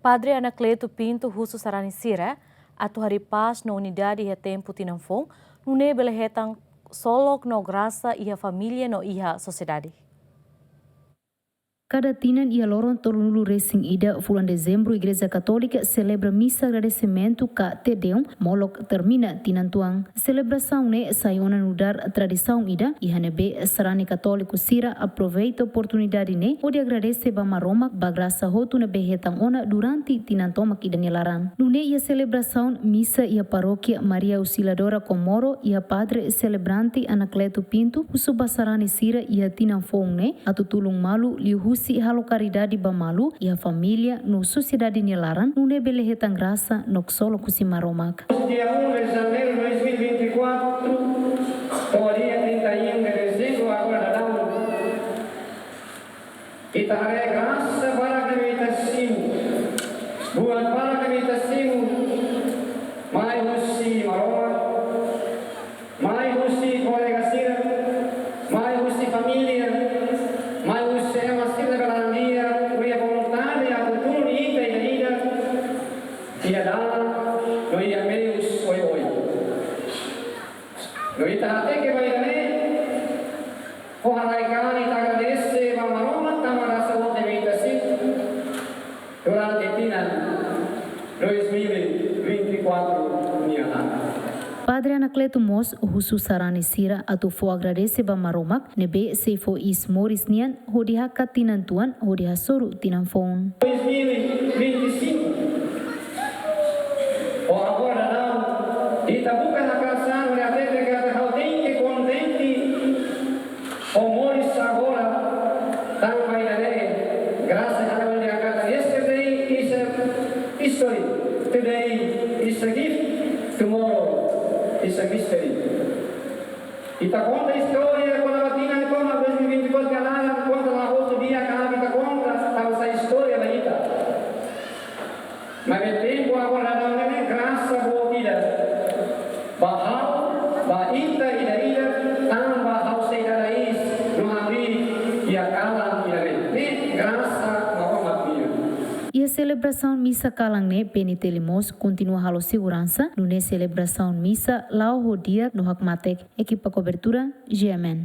Padre Anacleto Pinto Russo Saranicira, atu hari paz na unidade e tempo tinanfong, nune belehetang solok no graça e a família no iha sociedade. Cada tinan ia loron tornulu racing ida bulan dezembro Igreja Católica celebra missa agradecimento ka Te Deum molok termina tinan tuang. Celebração ne sayona nudar tradição ida e hanebe sarani católico sira aproveita oportunidade ne onde agradece ba maroma ba graça hotu na behetang ona durante tinan tomak ida nilaran. Nune ia celebração missa ia paróquia Maria Auxiliadora Comoro ia padre celebrante Anacleto Pinto usuba sarani sira ia tinan fong ne atutulung malu liuhusi halo caridade bamalu e a família no sociedade nilaran nune belehetang graça no solo kusimaromak. Dia 1 de janeiro de 2024, dia 31 de dezembro agora não. Itahare graça para que me tasim, buat para que me tasim, mai husi maroma, mai husi colega sira, mai husi família, mai husi masih garantia, kuya vontade a futuro ita e ida, ia dala, no ia meus oi. No ita até que vai dar, o haraikan ita agradece, vamos aroma, tamara saúde me tasim, durante tinan 2024 minha Padre Anacleto Mos Russo Saranicira atu fo agradece ba maromak nebe se fo is moris nian hodiha katinan tuan hodiha soru tinan fon. 2025. O agora não, ita bukan akrasan oleh até que hal tem contente. O moris agora tanpa idade, graças a Deus dia kata yesterday is a history, today is a gift, tomorrow is a mystery. Ita conta a história quando a batina de toma 2024 canal conta lá outro dia canal kita conta essa história da ita. Mas o tempo agora não é graça boa vida. Bahau, ba ita ida tambah hau seida raiz no abrir e a cala ida ne graça E a celebração missa kalang ne penitelimos continua halo segurança. Nune celebração missa lao rodia no hakmatek equipa cobertura GMN.